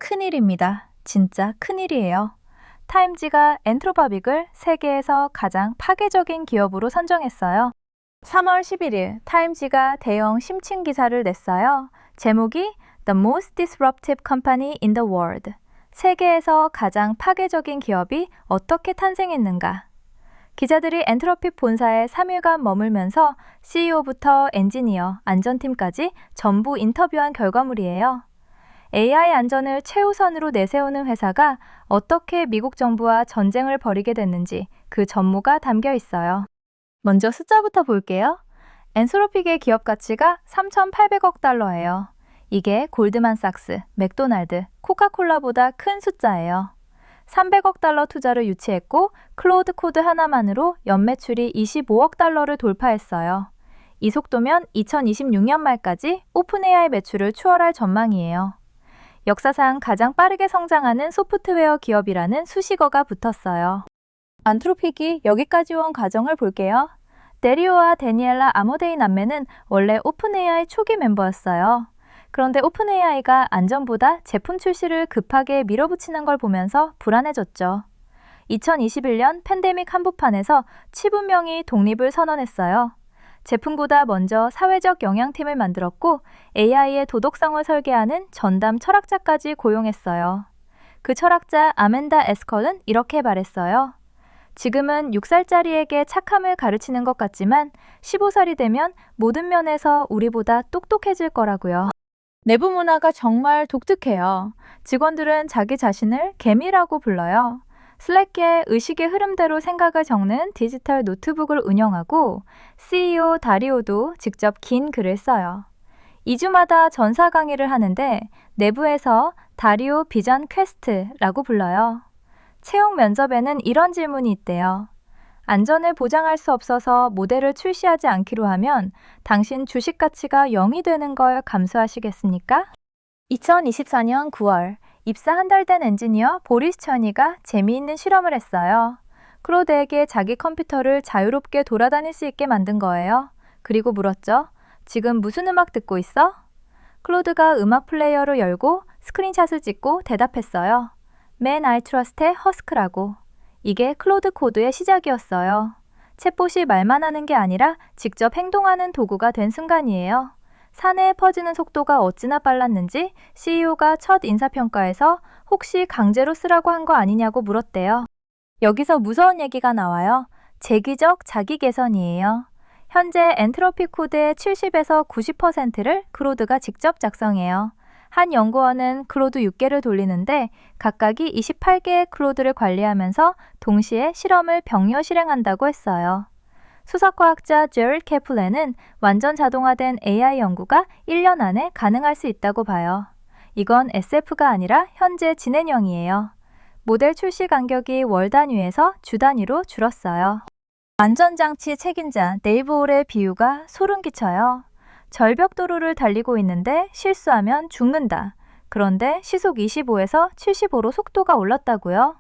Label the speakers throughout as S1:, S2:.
S1: 큰일입니다. 진짜 큰일이에요. 타임지가 엔트로파빅을 세계에서 가장 파괴적인 기업으로 선정했어요. 3월 11일 타임지가 대형 심층 기사를 냈어요. 제목이 The Most Disruptive Company in the World. 세계에서 가장 파괴적인 기업이 어떻게 탄생했는가? 기자들이 엔트로픽 본사에 3일간 머물면서 CEO부터 엔지니어, 안전팀까지 전부 인터뷰한 결과물이에요. AI 안전을 최우선으로 내세우는 회사가 어떻게 미국 정부와 전쟁을 벌이게 됐는지 그 전모가 담겨 있어요. 먼저 숫자부터 볼게요. 엔트로픽의 기업 가치가 3,800억 달러예요. 이게 골드만삭스, 맥도날드, 코카콜라보다 큰 숫자예요. 300억 달러 투자를 유치했고 클로우드 코드 하나만으로 연매출이 25억 달러를 돌파했어요. 이 속도면 2026년 말까지 오픈 AI 매출을 추월할 전망이에요. 역사상 가장 빠르게 성장하는 소프트웨어 기업이라는 수식어가 붙었어요. 엔트로픽이 여기까지 온 과정을 볼게요. 데리오와 데니엘라 아모데이 남매는 원래 오픈AI 초기 멤버였어요. 그런데 오픈AI가 안전보다 제품 출시를 급하게 밀어붙이는 걸 보면서 불안해졌죠. 2021년 팬데믹 한복판에서 치분명히 독립을 선언했어요. 제품보다 먼저 사회적 영향팀을 만들었고 AI의 도덕성을 설계하는 전담 철학자까지 고용했어요. 그 철학자 아멘다 에스컬은 이렇게 말했어요. 지금은 6살짜리에게 착함을 가르치는 것 같지만 15살이 되면 모든 면에서 우리보다 똑똑해질 거라고요. 내부 문화가 정말 독특해요. 직원들은 자기 자신을 개미라고 불러요. 슬랙의 의식의 흐름대로 생각을 적는 디지털 노트북을 운영하고 CEO 다리오도 직접 긴 글을 써요. 2주마다 전사 강의를 하는데 내부에서 다리오 비전 퀘스트라고 불러요. 채용 면접에는 이런 질문이 있대요. 안전을 보장할 수 없어서 모델을 출시하지 않기로 하면 당신 주식 가치가 0이 되는 걸 감수하시겠습니까? 2024년 9월 입사 한 달 된 엔지니어 보리스 천이가 재미있는 실험을 했어요. 클로드에게 자기 컴퓨터를 자유롭게 돌아다닐 수 있게 만든 거예요. 그리고 물었죠. 지금 무슨 음악 듣고 있어? 클로드가 음악 플레이어를 열고 스크린샷을 찍고 대답했어요. Man I Trust의 허스크라고. 이게 클로드 코드의 시작이었어요. 챗봇이 말만 하는 게 아니라 직접 행동하는 도구가 된 순간이에요. 사내에 퍼지는 속도가 어찌나 빨랐는지 CEO가 첫 인사평가에서 혹시 강제로 쓰라고 한 거 아니냐고 물었대요. 여기서 무서운 얘기가 나와요. 재기적 자기 개선이에요. 현재 엔트로피 코드의 70에서 90%를 클로드가 직접 작성해요. 한 연구원은 클로드 6개를 돌리는데 각각이 28개의 클로드를 관리하면서 동시에 실험을 병렬 실행한다고 했어요. 수석과학자 제럴 케플레는 완전 자동화된 AI 연구가 1년 안에 가능할 수 있다고 봐요. 이건 SF가 아니라 현재 진행형이에요. 모델 출시 간격이 월 단위에서 주 단위로 줄었어요. 안전장치 책임자 데이브 올의 비유가 소름 끼쳐요. 절벽도로를 달리고 있는데 실수하면 죽는다. 그런데 시속 25에서 75로 속도가 올랐다고요?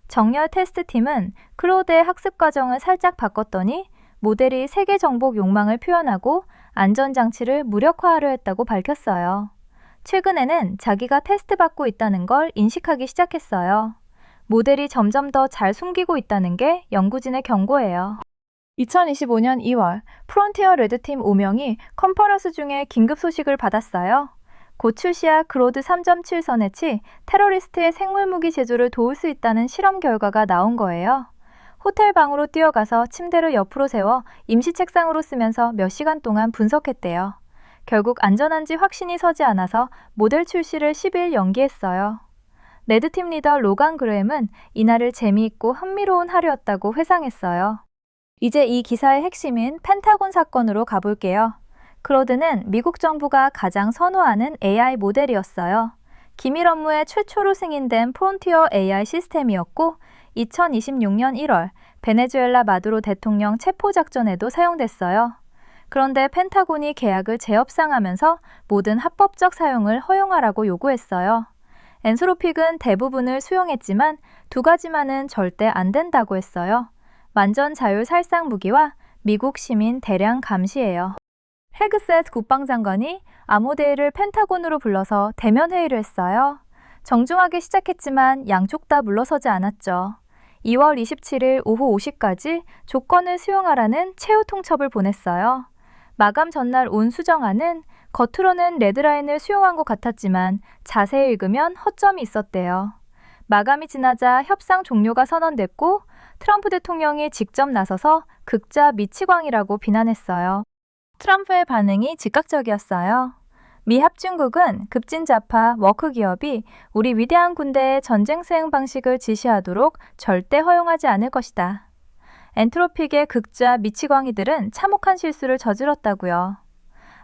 S1: 정렬 테스트팀은 클로드의 학습 과정을 살짝 바꿨더니 모델이 세계 정복 욕망을 표현하고 안전장치를 무력화하려 했다고 밝혔어요. 최근에는 자기가 테스트 받고 있다는 걸 인식하기 시작했어요. 모델이 점점 더 잘 숨기고 있다는 게 연구진의 경고예요. 2025년 2월 프론티어 레드팀 5명이 컨퍼런스 중에 긴급 소식을 받았어요. 곧 출시할 클로드 3.7 선회치 테러리스트의 생물무기 제조를 도울 수 있다는 실험 결과가 나온 거예요. 호텔 방으로 뛰어가서 침대를 옆으로 세워 임시 책상으로 쓰면서 몇 시간 동안 분석했대요. 결국 안전한지 확신이 서지 않아서 모델 출시를 10일 연기했어요. 레드팀 리더 로간 그레임은 이날을 재미있고 흥미로운 하루였다고 회상했어요. 이제 이 기사의 핵심인 펜타곤 사건으로 가볼게요. 클로드는 미국 정부가 가장 선호하는 AI 모델이었어요. 기밀 업무에 최초로 승인된 프론티어 AI 시스템이었고 2026년 1월 베네수엘라 마두로 대통령 체포 작전에도 사용됐어요. 그런데 펜타곤이 계약을 재협상하면서 모든 합법적 사용을 허용하라고 요구했어요. 엔트로픽은 대부분을 수용했지만 2가지만은 절대 안 된다고 했어요. 완전 자율 살상 무기와 미국 시민 대량 감시예요. 헤그셋 국방장관이 아모데이를 펜타곤으로 불러서 대면 회의를 했어요. 정중하게 시작했지만 양쪽 다 물러서지 않았죠. 2월 27일 오후 5시까지 조건을 수용하라는 최후 통첩을 보냈어요. 마감 전날 온 수정안은 겉으로는 레드라인을 수용한 것 같았지만 자세히 읽으면 허점이 있었대요. 마감이 지나자 협상 종료가 선언됐고 트럼프 대통령이 직접 나서서 극자 미치광이라고 비난했어요. 트럼프의 반응이 즉각적이었어요. 미 합중국은 급진좌파 워크 기업이 우리 위대한 군대의 전쟁 수행 방식을 지시하도록 절대 허용하지 않을 것이다. 엔트로픽의 극좌 미치광이들은 참혹한 실수를 저질렀다고요.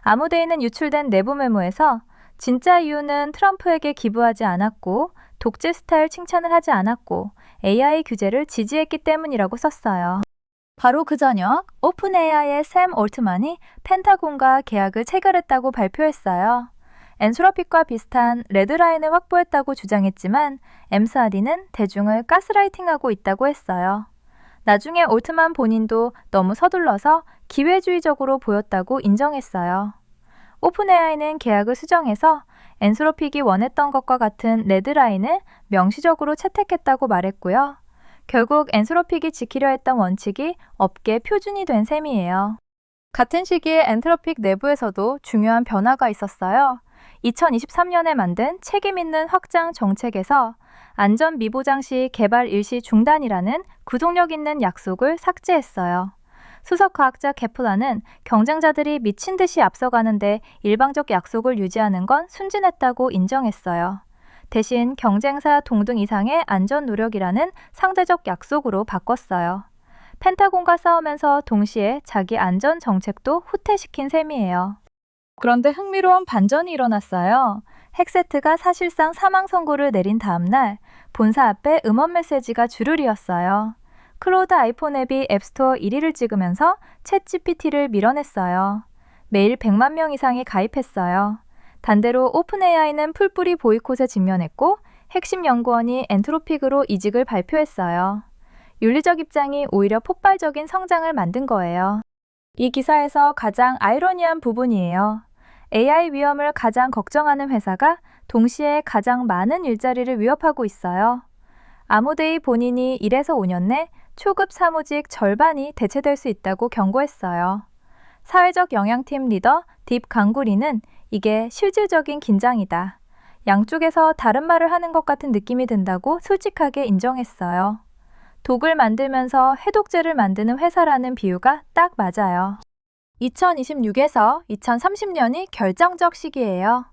S1: 아무데이는 유출된 내부 메모에서 진짜 이유는 트럼프에게 기부하지 않았고 독재 스타일 칭찬을 하지 않았고 AI 규제를 지지했기 때문이라고 썼어요. 바로 그 저녁 오픈 AI의 샘 올트만이 펜타곤과 계약을 체결했다고 발표했어요. 엔트로픽과 비슷한 레드라인을 확보했다고 주장했지만 엠스하디는 대중을 가스라이팅하고 있다고 했어요. 나중에 올트만 본인도 너무 서둘러서 기회주의적으로 보였다고 인정했어요. 오픈 AI는 계약을 수정해서 엔트로픽이 원했던 것과 같은 레드라인을 명시적으로 채택했다고 말했고요. 결국 엔트로픽이 지키려 했던 원칙이 업계 표준이 된 셈이에요. 같은 시기에 엔트로픽 내부에서도 중요한 변화가 있었어요. 2023년에 만든 책임 있는 확장 정책에서 안전 미보장 시 개발 일시 중단이라는 구속력 있는 약속을 삭제했어요. 수석과학자 케플라는 경쟁자들이 미친 듯이 앞서가는데 일방적 약속을 유지하는 건 순진했다고 인정했어요. 대신 경쟁사 동등 이상의 안전 노력이라는 상대적 약속으로 바꿨어요. 펜타곤과 싸우면서 동시에 자기 안전 정책도 후퇴시킨 셈이에요. 그런데 흥미로운 반전이 일어났어요. 헥세트가 사실상 사망 선고를 내린 다음 날 본사 앞에 음원 메시지가 주르리였어요. 클로드 아이폰 앱이 앱스토어 1위를 찍으면서 챗GPT를 밀어냈어요. 매일 100만 명 이상이 가입했어요. 반대로 오픈AI는 풀뿌리 보이콧에 직면했고 핵심 연구원이 엔트로픽으로 이직을 발표했어요. 윤리적 입장이 오히려 폭발적인 성장을 만든 거예요. 이 기사에서 가장 아이러니한 부분이에요. AI 위험을 가장 걱정하는 회사가 동시에 가장 많은 일자리를 위협하고 있어요. 아모데이 본인이 1에서 5년 내 초급 사무직 절반이 대체될 수 있다고 경고했어요. 사회적 영향팀 리더 딥 강구리는 이게 실질적인 긴장이다. 양쪽에서 다른 말을 하는 것 같은 느낌이 든다고 솔직하게 인정했어요. 독을 만들면서 해독제를 만드는 회사라는 비유가 딱 맞아요. 2026에서 2030년이 결정적 시기예요.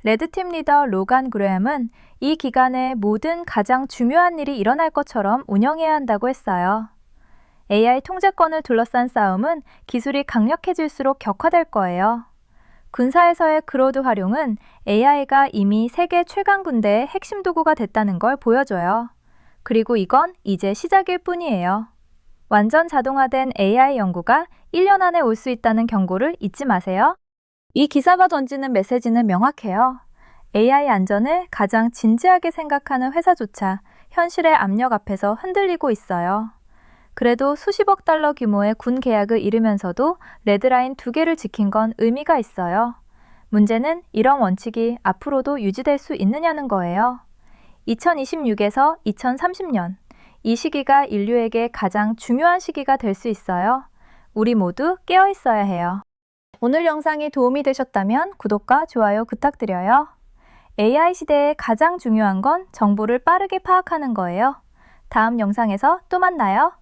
S1: 레드팀 리더 로간 그레엄은 이 기간에 모든 가장 중요한 일이 일어날 것처럼 운영해야 한다고 했어요. AI 통제권을 둘러싼 싸움은 기술이 강력해질수록 격화될 거예요. 군사에서의 크로드 활용은 AI가 이미 세계 최강 군대의 핵심 도구가 됐다는 걸 보여줘요. 그리고 이건 이제 시작일 뿐이에요. 완전 자동화된 AI 연구가 1년 안에 올 수 있다는 경고를 잊지 마세요. 이 기사가 던지는 메시지는 명확해요. AI 안전을 가장 진지하게 생각하는 회사조차 현실의 압력 앞에서 흔들리고 있어요. 그래도 수십억 달러 규모의 군 계약을 이루면서도 레드라인 2개를 지킨 건 의미가 있어요. 문제는 이런 원칙이 앞으로도 유지될 수 있느냐는 거예요. 2026에서 2030년, 이 시기가 인류에게 가장 중요한 시기가 될 수 있어요. 우리 모두 깨어 있어야 해요. 오늘 영상이 도움이 되셨다면 구독과 좋아요 부탁드려요. AI 시대에 가장 중요한 건 정보를 빠르게 파악하는 거예요. 다음 영상에서 또 만나요.